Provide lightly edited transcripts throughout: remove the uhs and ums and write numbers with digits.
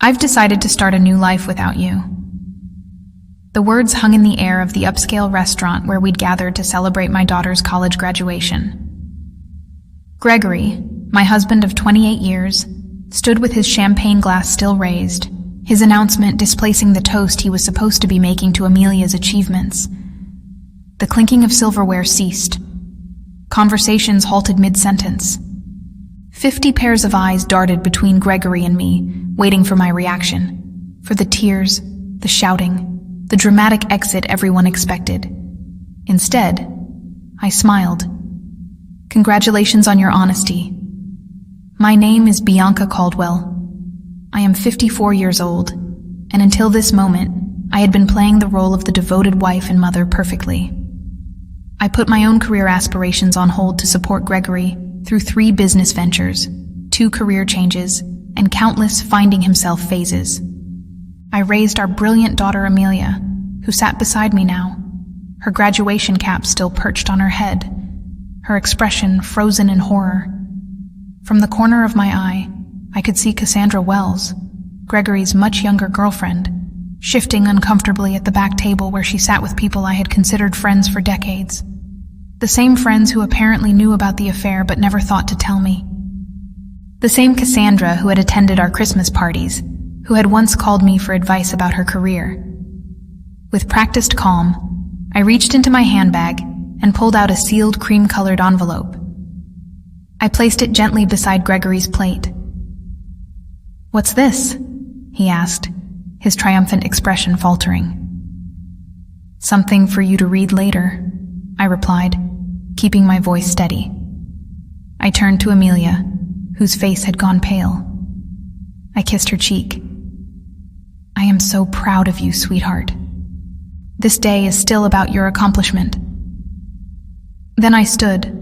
I've decided to start a new life without you." The words hung in the air of the upscale restaurant where we'd gathered to celebrate my daughter's college graduation. Gregory, my husband of 28 years, stood with his champagne glass still raised, his announcement displacing the toast he was supposed to be making to Amelia's achievements. The clinking of silverware ceased. Conversations halted mid-sentence. 50 pairs of eyes darted between Gregory and me, waiting for my reaction, for the tears, the shouting, the dramatic exit everyone expected. Instead, I smiled. "Congratulations on your honesty. My name is Bianca Caldwell. I am 54 years old, and until this moment, I had been playing the role of the devoted wife and mother perfectly. I put my own career aspirations on hold to support Gregory through 3 business ventures, 2 career changes, and countless finding himself phases. I raised our brilliant daughter Amelia, who sat beside me now, her graduation cap still perched on her head, her expression frozen in horror. From the corner of my eye, I could see Cassandra Wells, Gregory's much younger girlfriend, shifting uncomfortably at the back table where she sat with people I had considered friends for decades. The same friends who apparently knew about the affair but never thought to tell me. The same Cassandra who had attended our Christmas parties, who had once called me for advice about her career. With practiced calm, I reached into my handbag and pulled out a sealed cream-colored envelope. I placed it gently beside Gregory's plate. "What's this?" he asked, his triumphant expression faltering. "Something for you to read later," I replied, keeping my voice steady. I turned to Amelia, whose face had gone pale. I kissed her cheek. "I am so proud of you, sweetheart. This day is still about your accomplishment." Then I stood,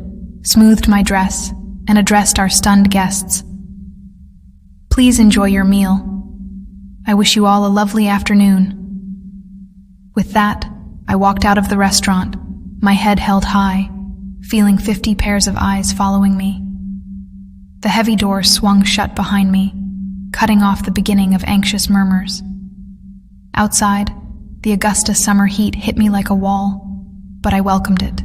smoothed my dress, and addressed our stunned guests. "Please enjoy your meal. I wish you all a lovely afternoon." With that, I walked out of the restaurant, my head held high, feeling 50 pairs of eyes following me. The heavy door swung shut behind me, cutting off the beginning of anxious murmurs. Outside, the Augusta summer heat hit me like a wall, but I welcomed it.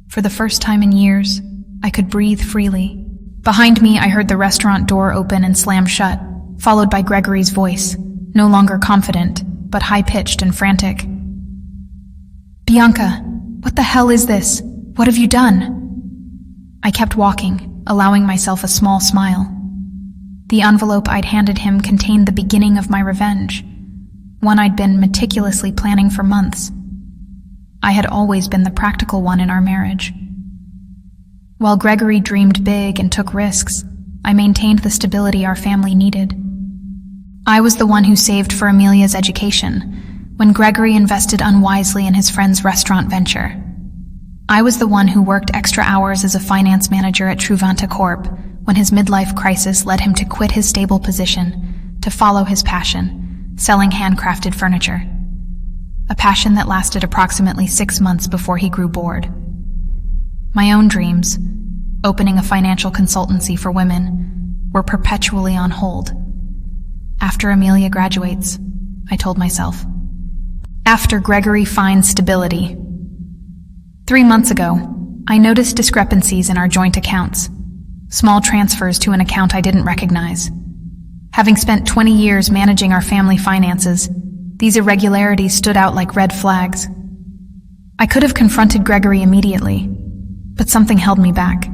For the first time in years, I could breathe freely. Behind me, I heard the restaurant door open and slam shut, followed by Gregory's voice, no longer confident, but high-pitched and frantic. "Bianca, what the hell is this? What have you done?" I kept walking, allowing myself a small smile. The envelope I'd handed him contained the beginning of my revenge, one I'd been meticulously planning for months. I had always been the practical one in our marriage. While Gregory dreamed big and took risks, I maintained the stability our family needed. I was the one who saved for Amelia's education, when Gregory invested unwisely in his friend's restaurant venture. I was the one who worked extra hours as a finance manager at Truvanta Corp. when his midlife crisis led him to quit his stable position to follow his passion, selling handcrafted furniture. A passion that lasted approximately 6 months before he grew bored. My own dreams, opening a financial consultancy for women, were perpetually on hold. After Amelia graduates, I told myself. After Gregory finds stability. 3 months ago, I noticed discrepancies in our joint accounts, small transfers to an account I didn't recognize. Having spent 20 years managing our family finances, these irregularities stood out like red flags. I could have confronted Gregory immediately, but something held me back.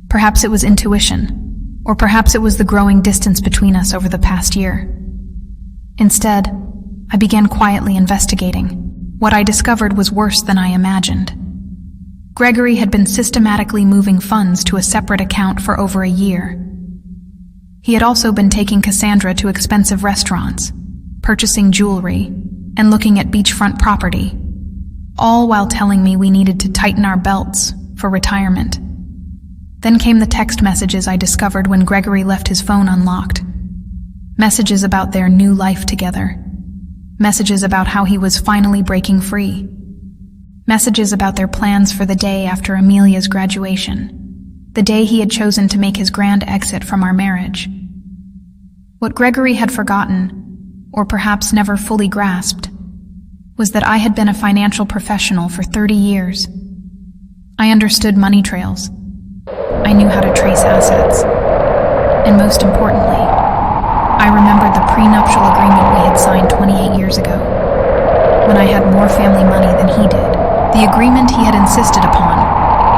Perhaps it was intuition, or perhaps it was the growing distance between us over the past year. Instead, I began quietly investigating. What I discovered was worse than I imagined. Gregory had been systematically moving funds to a separate account for over a year. He had also been taking Cassandra to expensive restaurants, purchasing jewelry, and looking at beachfront property, all while telling me we needed to tighten our belts for retirement. Then came the text messages I discovered when Gregory left his phone unlocked. Messages about their new life together. Messages about how he was finally breaking free. Messages about their plans for the day after Amelia's graduation, the day he had chosen to make his grand exit from our marriage. What Gregory had forgotten, or perhaps never fully grasped, was that I had been a financial professional for 30 years. I understood money trails. I knew how to trace assets. And most importantly, I remembered the prenuptial agreement we had signed 28 years ago, when I had more family money than he did. The agreement he had insisted upon,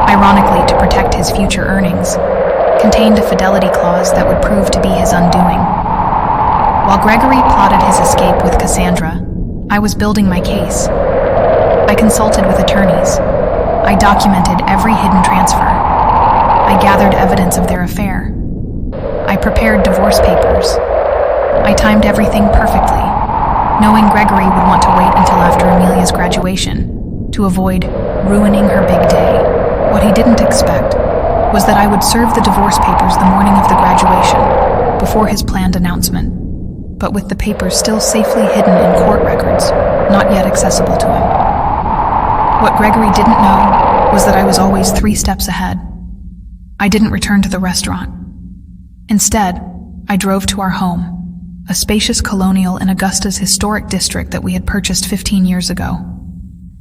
ironically to protect his future earnings, contained a fidelity clause that would prove to be his undoing. While Gregory plotted his escape with Cassandra, I was building my case. I consulted with attorneys. I documented every hidden transfer. I gathered evidence of their affair. I prepared divorce papers. I timed everything perfectly, knowing Gregory would want to wait until after Amelia's graduation to avoid ruining her big day. What he didn't expect was that I would serve the divorce papers the morning of the graduation, before his planned announcement, but with the papers still safely hidden in court records, not yet accessible to him. What Gregory didn't know was that I was always 3 steps ahead. I didn't return to the restaurant. Instead, I drove to our home, a spacious colonial in Augusta's historic district that we had purchased 15 years ago.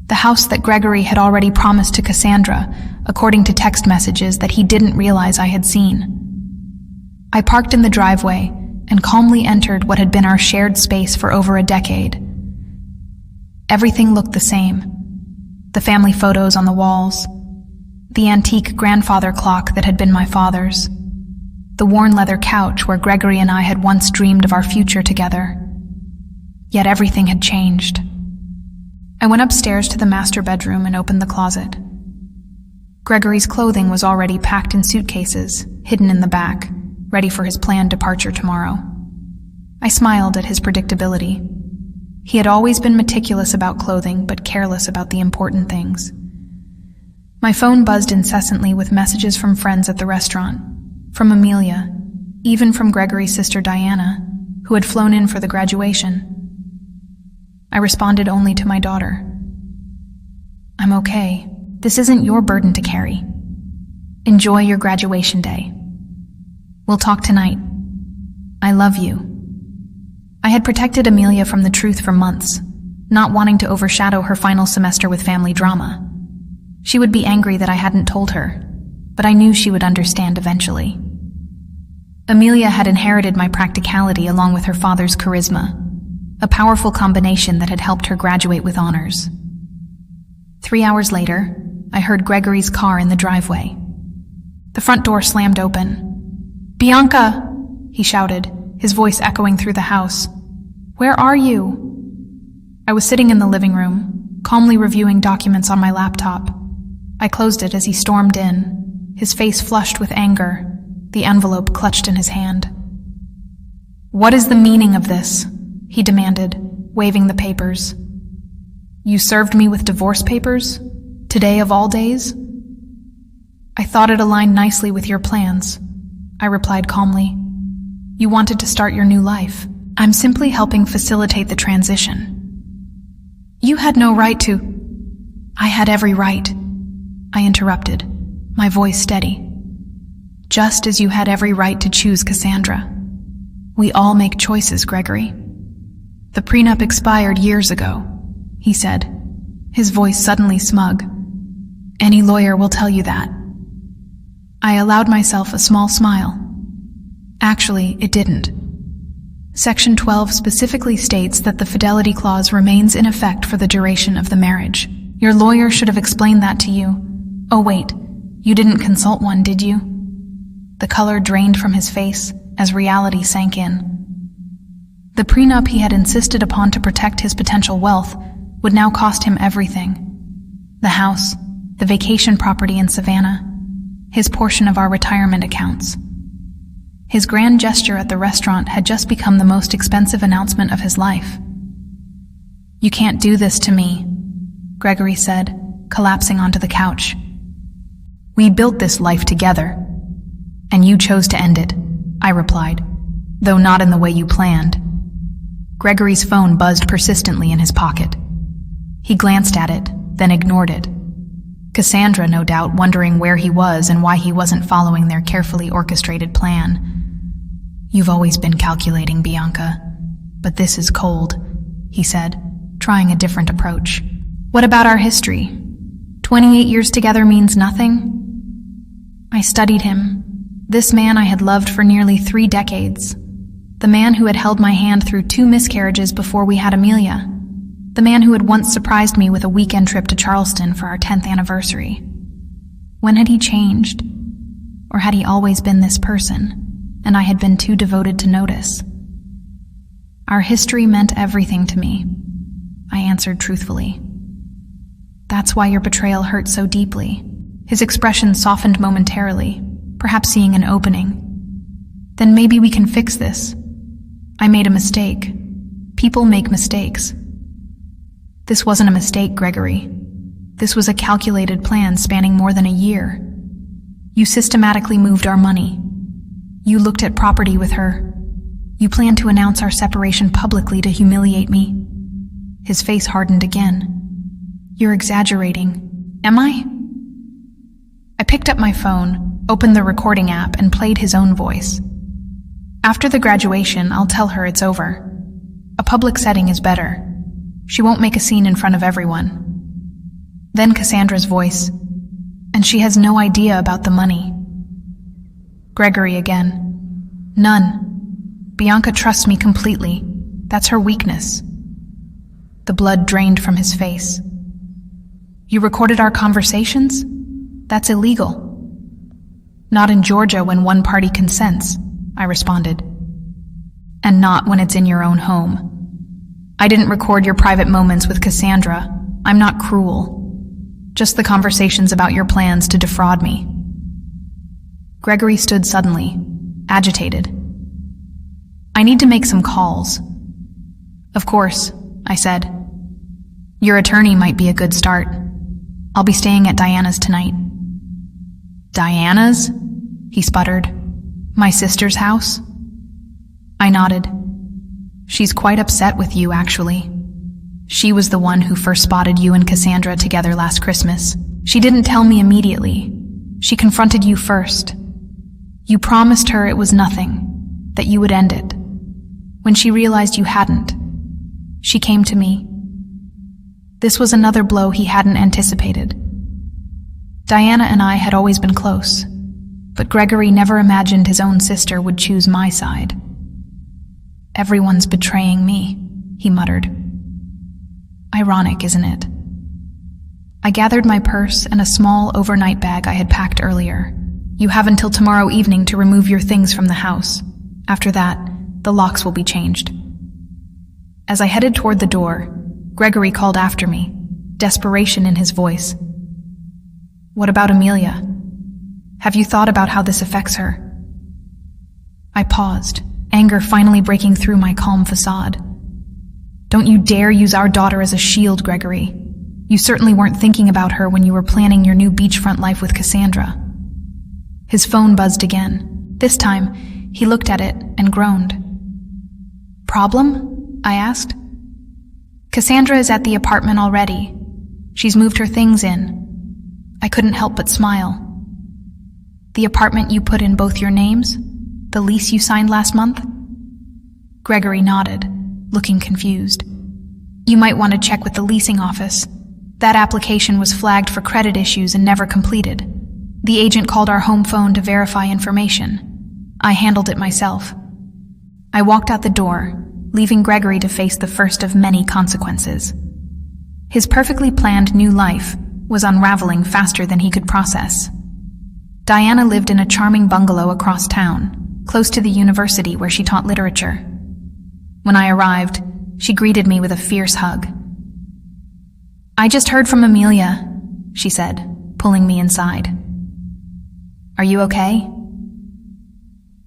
The house that Gregory had already promised to Cassandra, according to text messages that he didn't realize I had seen. I parked in the driveway and calmly entered what had been our shared space for over a decade. Everything looked the same. The family photos on the walls, the antique grandfather clock that had been my father's, the worn leather couch where Gregory and I had once dreamed of our future together. Yet everything had changed. I went upstairs to the master bedroom and opened the closet. Gregory's clothing was already packed in suitcases, hidden in the back, ready for his planned departure tomorrow. I smiled at his predictability. He had always been meticulous about clothing, but careless about the important things. My phone buzzed incessantly with messages from friends at the restaurant, from Amelia, even from Gregory's sister Diana, who had flown in for the graduation. I responded only to my daughter. "I'm okay. This isn't your burden to carry. Enjoy your graduation day. We'll talk tonight. I love you." I had protected Amelia from the truth for months, not wanting to overshadow her final semester with family drama. She would be angry that I hadn't told her, but I knew she would understand eventually. Amelia had inherited my practicality along with her father's charisma, a powerful combination that had helped her graduate with honors. 3 hours later, I heard Gregory's car in the driveway. The front door slammed open. "Bianca!" he shouted, his voice echoing through the house. "Where are you?" I was sitting in the living room, calmly reviewing documents on my laptop. I closed it as he stormed in, his face flushed with anger, the envelope clutched in his hand. "What is the meaning of this?" he demanded, waving the papers. "You served me with divorce papers? Today of all days?" "I thought it aligned nicely with your plans," I replied calmly. "You wanted to start your new life. I'm simply helping facilitate the transition." "You had no right to—" "I had every right," I interrupted, my voice steady. "Just as you had every right to choose Cassandra. We all make choices, Gregory." "The prenup expired years ago," he said, his voice suddenly smug. "Any lawyer will tell you that." I allowed myself a small smile. Actually, it didn't. Section 12 specifically states that the fidelity clause remains in effect for the duration of the marriage. Your lawyer should have explained that to you. Oh wait, you didn't consult one, did you? The color drained from his face as reality sank in. The prenup he had insisted upon to protect his potential wealth would now cost him everything. The house, the vacation property in Savannah, his portion of our retirement accounts. His grand gesture at the restaurant had just become the most expensive announcement of his life. "You can't do this to me," Gregory said, collapsing onto the couch. "We built this life together, and you chose to end it," I replied, though not in the way you planned. Gregory's phone buzzed persistently in his pocket. He glanced at it, then ignored it. Cassandra, no doubt, wondering where he was and why he wasn't following their carefully orchestrated plan. "You've always been calculating, Bianca, but this is cold," he said, trying a different approach. "What about our history? 28 years together means nothing?" I studied him. This man I had loved for nearly 3 decades. The man who had held my hand through 2 miscarriages before we had Amelia. The man who had once surprised me with a weekend trip to Charleston for our 10th anniversary. When had he changed? Or had he always been this person, and I had been too devoted to notice? Our history meant everything to me, I answered truthfully. "That's why your betrayal hurt so deeply." His expression softened momentarily, perhaps seeing an opening. "Then maybe we can fix this. I made a mistake. People make mistakes." "This wasn't a mistake, Gregory. This was a calculated plan spanning more than a year. You systematically moved our money. You looked at property with her. You planned to announce our separation publicly to humiliate me." His face hardened again. "You're exaggerating. Am I?" I picked up my phone, opened the recording app, and played his own voice. "After the graduation, I'll tell her it's over. A public setting is better. She won't make a scene in front of everyone." Then Cassandra's voice, "And she has no idea about the money." Gregory again. "None. Bianca trusts me completely. That's her weakness." The blood drained from his face. "You recorded our conversations? That's illegal." "Not in Georgia when one party consents," I responded. "And not when it's in your own home. I didn't record your private moments with Cassandra. I'm not cruel. Just the conversations about your plans to defraud me." Gregory stood suddenly, agitated. "I need to make some calls." "Of course," I said. "Your attorney might be a good start. I'll be staying at Diana's tonight." "Diana's?" he sputtered. "My sister's house?" I nodded. "She's quite upset with you, actually. She was the one who first spotted you and Cassandra together last Christmas. She didn't tell me immediately. She confronted you first. You promised her it was nothing, that you would end it. When she realized you hadn't, she came to me." This was another blow he hadn't anticipated. Diana and I had always been close, but Gregory never imagined his own sister would choose my side. "Everyone's betraying me," he muttered. Ironic, isn't it? I gathered my purse and a small overnight bag I had packed earlier. "You have until tomorrow evening to remove your things from the house. After that, the locks will be changed." As I headed toward the door, Gregory called after me, desperation in his voice. "What about Amelia? Have you thought about how this affects her?" I paused, anger finally breaking through my calm facade. "Don't you dare use our daughter as a shield, Gregory. You certainly weren't thinking about her when you were planning your new beachfront life with Cassandra." His phone buzzed again. This time, he looked at it and groaned. "Problem?" I asked. "Cassandra is at the apartment already. She's moved her things in." I couldn't help but smile. "The apartment you put in both your names? The lease you signed last month?" Gregory nodded, looking confused. "You might want to check with the leasing office. That application was flagged for credit issues and never completed. The agent called our home phone to verify information. I handled it myself." I walked out the door, leaving Gregory to face the first of many consequences. His perfectly planned new life was unraveling faster than he could process. Diana lived in a charming bungalow across town, close to the university where she taught literature. When I arrived, she greeted me with a fierce hug. "I just heard from Amelia," she said, pulling me inside. "Are you okay?"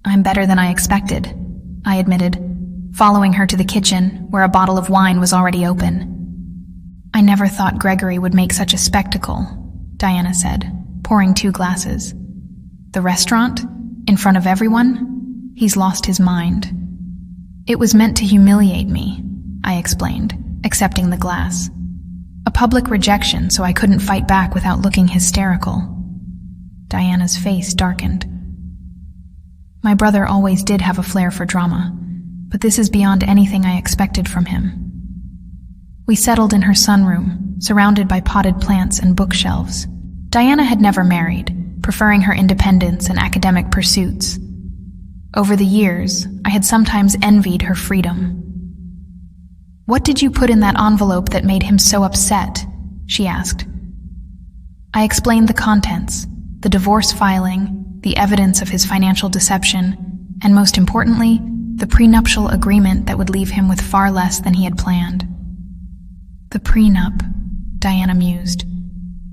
"I'm better than I expected," I admitted, following her to the kitchen where a bottle of wine was already open. "I never thought Gregory would make such a spectacle," Diana said, pouring 2 glasses. "The restaurant? In front of everyone? He's lost his mind." "It was meant to humiliate me," I explained, accepting the glass. A public rejection, so I couldn't fight back without looking hysterical. Diana's face darkened. My brother always did have a flair for drama, but this is beyond anything I expected from him. We settled in her sunroom, surrounded by potted plants and bookshelves. Diana had never married, preferring her independence and academic pursuits. Over the years, I had sometimes envied her freedom. "What did you put in that envelope that made him so upset?" she asked. I explained the contents, the divorce filing, the evidence of his financial deception, and most importantly, the prenuptial agreement that would leave him with far less than he had planned. "The prenup," Diana mused.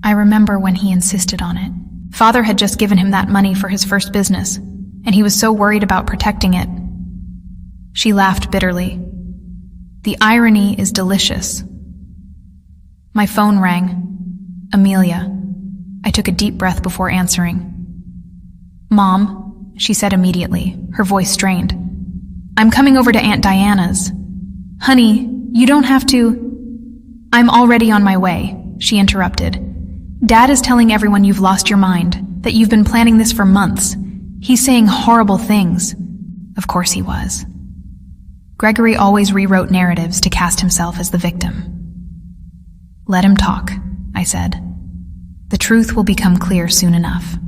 "I remember when he insisted on it. Father had just given him that money for his first business, and he was so worried about protecting it." She laughed bitterly. "The irony is delicious." My phone rang. Amelia. I took a deep breath before answering. "Mom," she said immediately, her voice strained. "I'm coming over to Aunt Diana's." "Honey, you don't have to—" "I'm already on my way," she interrupted. "Dad is telling everyone you've lost your mind, that you've been planning this for months. He's saying horrible things." Of course he was. Gregory always rewrote narratives to cast himself as the victim. "Let him talk," I said. "The truth will become clear soon enough."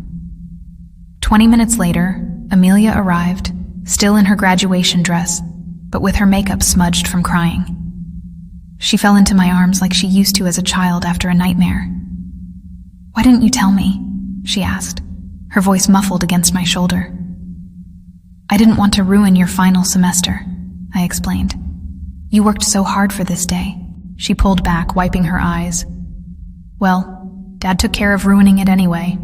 20 minutes later, Amelia arrived, still in her graduation dress, but with her makeup smudged from crying. She fell into my arms like she used to as a child after a nightmare. "Why didn't you tell me?" she asked, her voice muffled against my shoulder. "I didn't want to ruin your final semester," I explained. "You worked so hard for this day." She pulled back, wiping her eyes. "Well, Dad took care of ruining it anyway."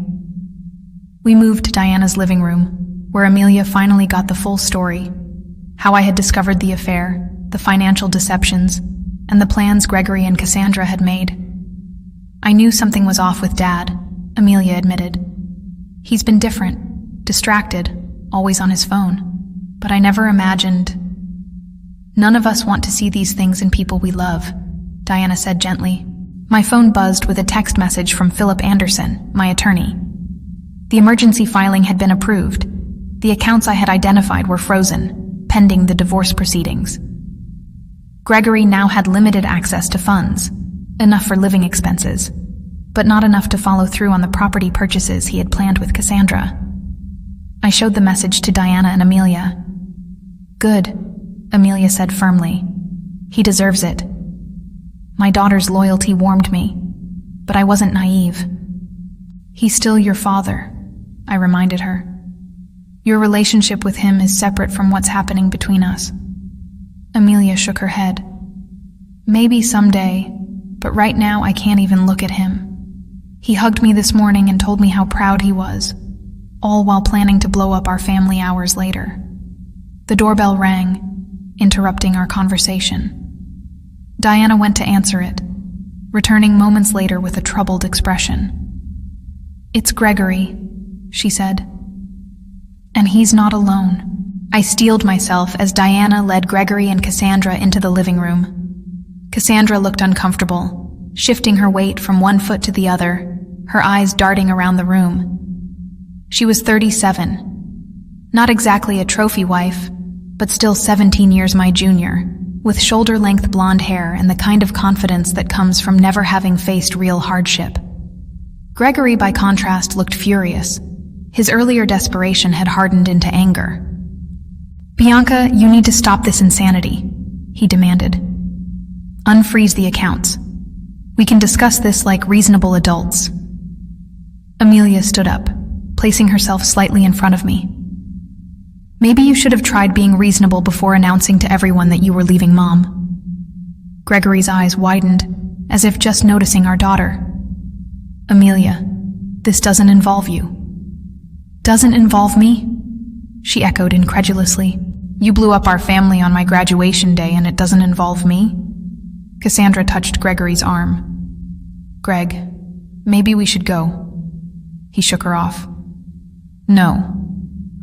We moved to Diana's living room, where Amelia finally got the full story. How I had discovered the affair, the financial deceptions, and the plans Gregory and Cassandra had made. "I knew something was off with Dad," Amelia admitted. "He's been different, distracted, always on his phone. But I never imagined—" "None of us want to see these things in people we love," Diana said gently. My phone buzzed with a text message from Philip Anderson, my attorney. The emergency filing had been approved. The accounts I had identified were frozen, pending the divorce proceedings. Gregory now had limited access to funds, enough for living expenses, but not enough to follow through on the property purchases he had planned with Cassandra. I showed the message to Diana and Amelia. "Good," Amelia said firmly. "He deserves it." My daughter's loyalty warmed me, but I wasn't naive. "He's still your father," I reminded her. "Your relationship with him is separate from what's happening between us." Amelia shook her head. "Maybe someday, but right now I can't even look at him. He hugged me this morning and told me how proud he was, all while planning to blow up our family hours later." The doorbell rang, interrupting our conversation. Diana went to answer it, returning moments later with a troubled expression. "It's Gregory," she said. "And he's not alone." I steeled myself as Diana led Gregory and Cassandra into the living room. Cassandra looked uncomfortable, shifting her weight from one foot to the other, her eyes darting around the room. She was 37. Not exactly a trophy wife, but still 17 years my junior, with shoulder-length blonde hair and the kind of confidence that comes from never having faced real hardship. Gregory, by contrast, looked furious. His earlier desperation had hardened into anger. "Bianca, you need to stop this insanity," he demanded. "Unfreeze the accounts. We can discuss this like reasonable adults." Amelia stood up, placing herself slightly in front of me. "Maybe you should have tried being reasonable before announcing to everyone that you were leaving Mom." Gregory's eyes widened, as if just noticing our daughter. "Amelia, this doesn't involve you." "Doesn't involve me?" she echoed incredulously. "You blew up our family on my graduation day and it doesn't involve me?" Cassandra touched Gregory's arm. "Greg, maybe we should go." He shook her off. "No.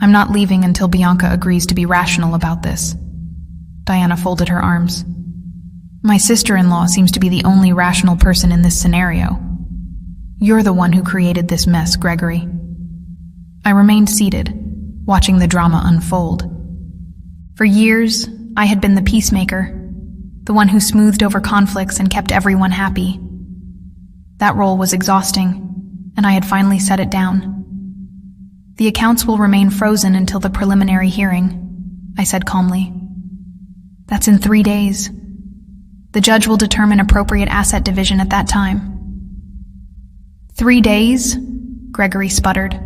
I'm not leaving until Bianca agrees to be rational about this." Diana folded her arms. "My sister-in-law seems to be the only rational person in this scenario. You're the one who created this mess, Gregory." I remained seated, watching the drama unfold. For years, I had been the peacemaker, the one who smoothed over conflicts and kept everyone happy. That role was exhausting, and I had finally set it down. The accounts will remain frozen until the preliminary hearing, I said calmly. That's in 3 days. The judge will determine appropriate asset division at that time. 3 days? Gregory sputtered.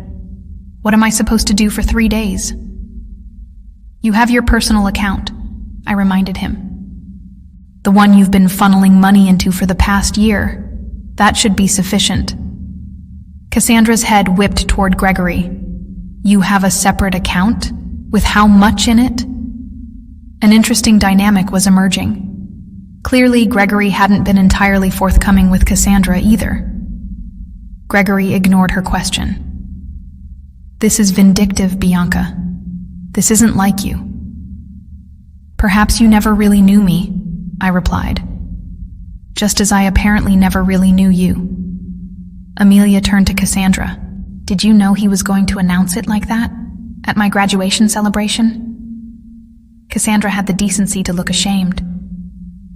What am I supposed to do for 3 days? You have your personal account, I reminded him. The one you've been funneling money into for the past year. That should be sufficient. Cassandra's head whipped toward Gregory. You have a separate account? With how much in it? An interesting dynamic was emerging. Clearly, Gregory hadn't been entirely forthcoming with Cassandra either. Gregory ignored her question. This is vindictive, Bianca. This isn't like you. Perhaps you never really knew me, I replied. Just as I apparently never really knew you. Amelia turned to Cassandra. Did you know he was going to announce it like that? At my graduation celebration? Cassandra had the decency to look ashamed.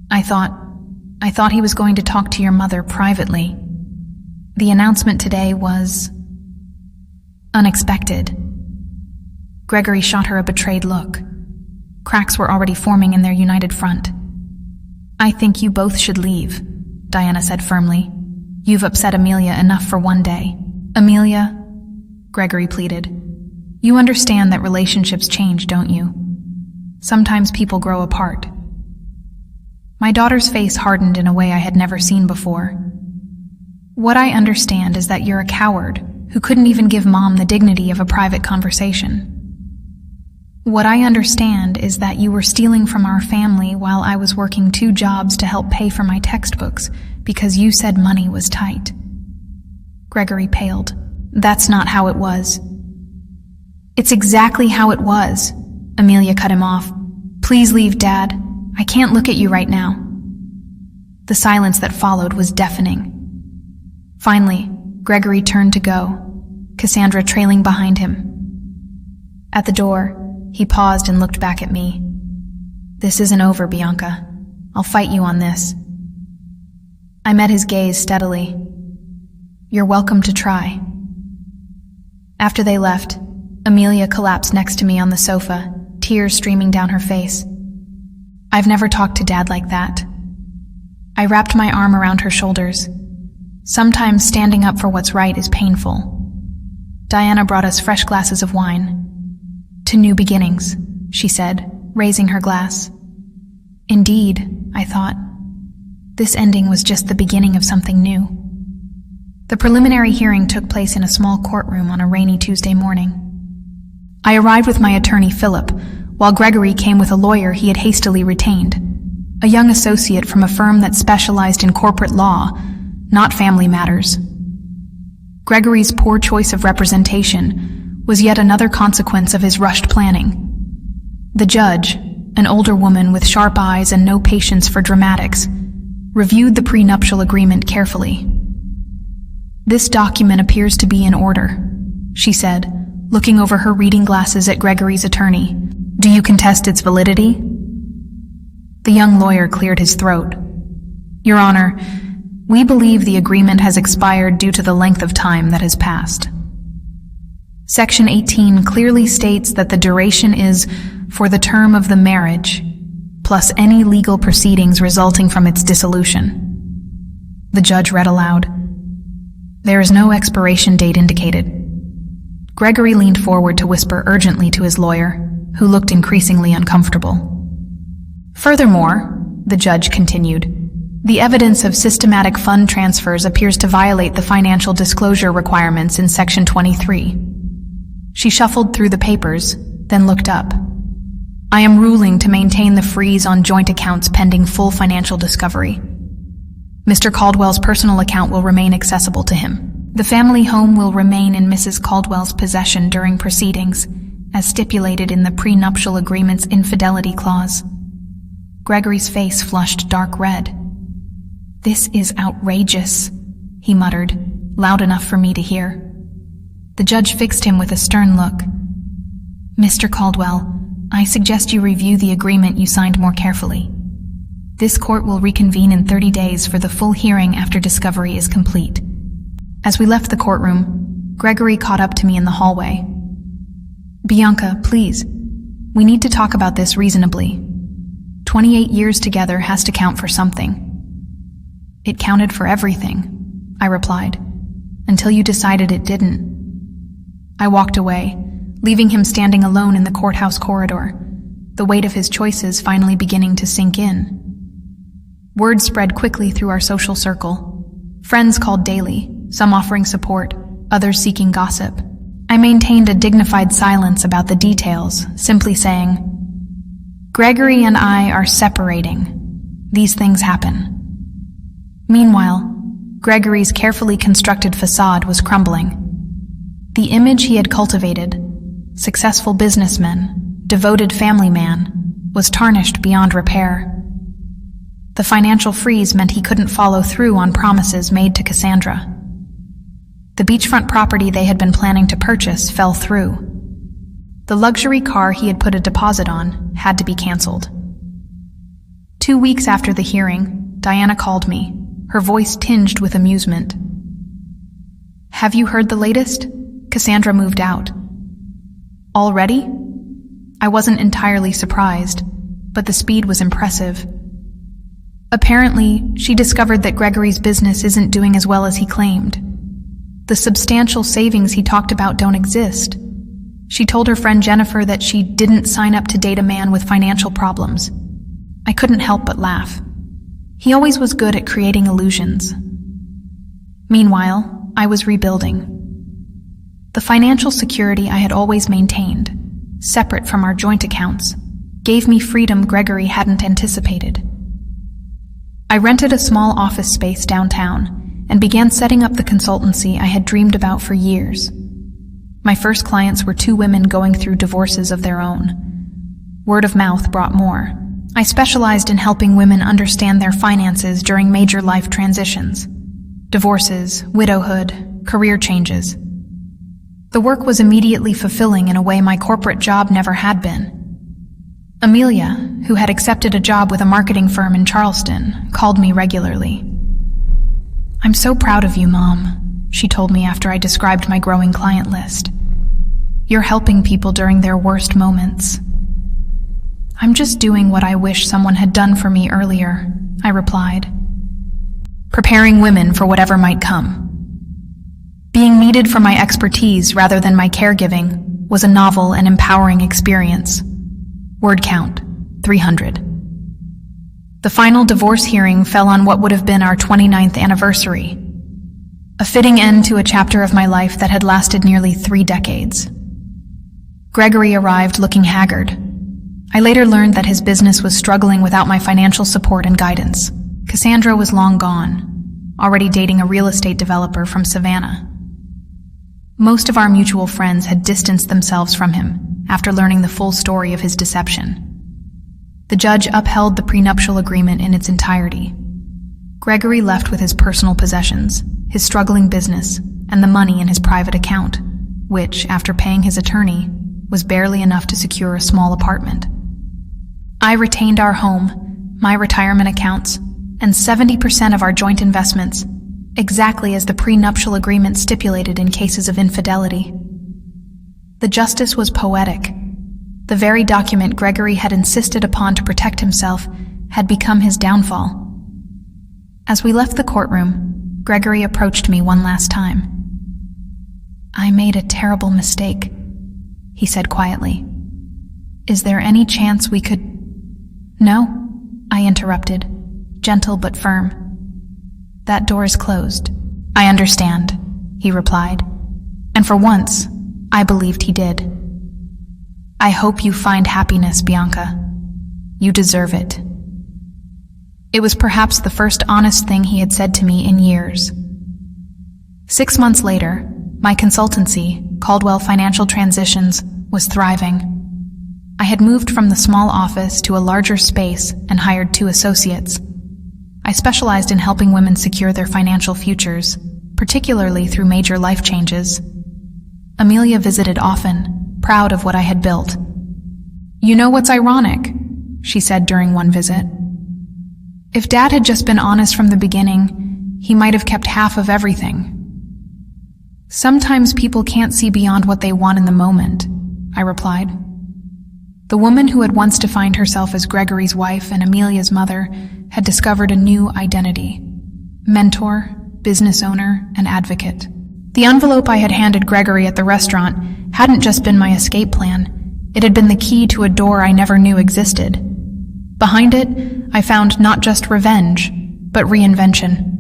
I thought he was going to talk to your mother privately. The announcement today was unexpected. Gregory shot her a betrayed look. Cracks were already forming in their united front. I think you both should leave, Diana said firmly. You've upset Amelia enough for one day. Amelia, Gregory pleaded. You understand that relationships change, don't you? Sometimes people grow apart. My daughter's face hardened in a way I had never seen before. What I understand is that you're a coward who couldn't even give Mom the dignity of a private conversation. What I understand is that you were stealing from our family while I was working 2 jobs to help pay for my textbooks because you said money was tight. Gregory paled. That's not how it was. It's exactly how it was. Amelia cut him off. Please leave, Dad. I can't look at you right now. The silence that followed was deafening. Finally, Gregory turned to go, Cassandra trailing behind him. At the door, he paused and looked back at me. This isn't over, Bianca. I'll fight you on this. I met his gaze steadily. You're welcome to try. After they left, Amelia collapsed next to me on the sofa, tears streaming down her face. I've never talked to Dad like that. I wrapped my arm around her shoulders. Sometimes standing up for what's right is painful. Diana brought us fresh glasses of wine. To new beginnings, she said, raising her glass. Indeed, I thought. This ending was just the beginning of something new. The preliminary hearing took place in a small courtroom on a rainy Tuesday morning. I arrived with my attorney, Philip, while Gregory came with a lawyer he had hastily retained, a young associate from a firm that specialized in corporate law, not family matters. Gregory's poor choice of representation was yet another consequence of his rushed planning. The judge, an older woman with sharp eyes and no patience for dramatics, reviewed the prenuptial agreement carefully. This document appears to be in order, she said, looking over her reading glasses at Gregory's attorney. Do you contest its validity? The young lawyer cleared his throat. Your Honor, we believe the agreement has expired due to the length of time that has passed. Section 18 clearly states that the duration is for the term of the marriage, plus any legal proceedings resulting from its dissolution. The judge read aloud. There is no expiration date indicated. Gregory leaned forward to whisper urgently to his lawyer, who looked increasingly uncomfortable. Furthermore, the judge continued, the evidence of systematic fund transfers appears to violate the financial disclosure requirements in Section 23. She shuffled through the papers, then looked up. I am ruling to maintain the freeze on joint accounts pending full financial discovery. Mr. Caldwell's personal account will remain accessible to him. The family home will remain in Mrs. Caldwell's possession during proceedings, as stipulated in the prenuptial agreement's infidelity clause. Gregory's face flushed dark red. This is outrageous, he muttered, loud enough for me to hear. The judge fixed him with a stern look. Mr. Caldwell, I suggest you review the agreement you signed more carefully. This court will reconvene in 30 days for the full hearing after discovery is complete. As we left the courtroom, Gregory caught up to me in the hallway. Bianca, please. We need to talk about this reasonably. 28 years together has to count for something. It counted for everything, I replied, until you decided it didn't. I walked away, leaving him standing alone in the courthouse corridor, the weight of his choices finally beginning to sink in. Word spread quickly through our social circle. Friends called daily, some offering support, others seeking gossip. I maintained a dignified silence about the details, simply saying, Gregory and I are separating. These things happen. Meanwhile, Gregory's carefully constructed facade was crumbling. The image he had cultivated, successful businessman, devoted family man, was tarnished beyond repair. The financial freeze meant he couldn't follow through on promises made to Cassandra. The beachfront property they had been planning to purchase fell through. The luxury car he had put a deposit on had to be canceled. 2 weeks after the hearing, Diana called me, her voice tinged with amusement. Have you heard the latest? Cassandra moved out. Already? I wasn't entirely surprised, but the speed was impressive. Apparently, she discovered that Gregory's business isn't doing as well as he claimed. The substantial savings he talked about don't exist. She told her friend Jennifer that she didn't sign up to date a man with financial problems. I couldn't help but laugh. He always was good at creating illusions. Meanwhile, I was rebuilding. The financial security I had always maintained, separate from our joint accounts, gave me freedom Gregory hadn't anticipated. I rented a small office space downtown and began setting up the consultancy I had dreamed about for years. My first clients were 2 women going through divorces of their own. Word of mouth brought more. I specialized in helping women understand their finances during major life transitions. Divorces, widowhood, career changes. The work was immediately fulfilling in a way my corporate job never had been. Amelia, who had accepted a job with a marketing firm in Charleston, called me regularly. I'm so proud of you, Mom, she told me after I described my growing client list. You're helping people during their worst moments. I'm just doing what I wish someone had done for me earlier, I replied. Preparing women for whatever might come. Being needed for my expertise rather than my caregiving was a novel and empowering experience. Word count, 300. The final divorce hearing fell on what would have been our 29th anniversary, a fitting end to a chapter of my life that had lasted nearly 3 decades. Gregory arrived looking haggard. I later learned that his business was struggling without my financial support and guidance. Cassandra was long gone, already dating a real estate developer from Savannah. Most of our mutual friends had distanced themselves from him after learning the full story of his deception. The judge upheld the prenuptial agreement in its entirety. Gregory left with his personal possessions, his struggling business, and the money in his private account, which, after paying his attorney, was barely enough to secure a small apartment. I retained our home, my retirement accounts, and 70% of our joint investments, exactly as the prenuptial agreement stipulated in cases of infidelity. The justice was poetic. The very document Gregory had insisted upon to protect himself had become his downfall. As we left the courtroom, Gregory approached me one last time. I made a terrible mistake, he said quietly. Is there any chance we could... No, I interrupted, gentle but firm. That door is closed. I understand, he replied, and for once, I believed he did. I hope you find happiness, Bianca. You deserve it. It was perhaps the first honest thing he had said to me in years. 6 months later, my consultancy, Caldwell Financial Transitions, was thriving. I had moved from the small office to a larger space and hired 2 associates. I specialized in helping women secure their financial futures, particularly through major life changes. Amelia visited often, proud of what I had built. "You know what's ironic?" she said during one visit. "If Dad had just been honest from the beginning, he might have kept half of everything." "Sometimes people can't see beyond what they want in the moment," I replied. The woman who had once defined herself as Gregory's wife and Amelia's mother had discovered a new identity: mentor, business owner, and advocate. The envelope I had handed Gregory at the restaurant hadn't just been my escape plan, it had been the key to a door I never knew existed. Behind it, I found not just revenge, but reinvention.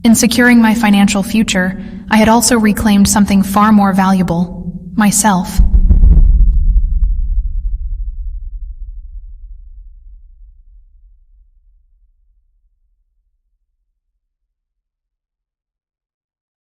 In securing my financial future, I had also reclaimed something far more valuable: myself.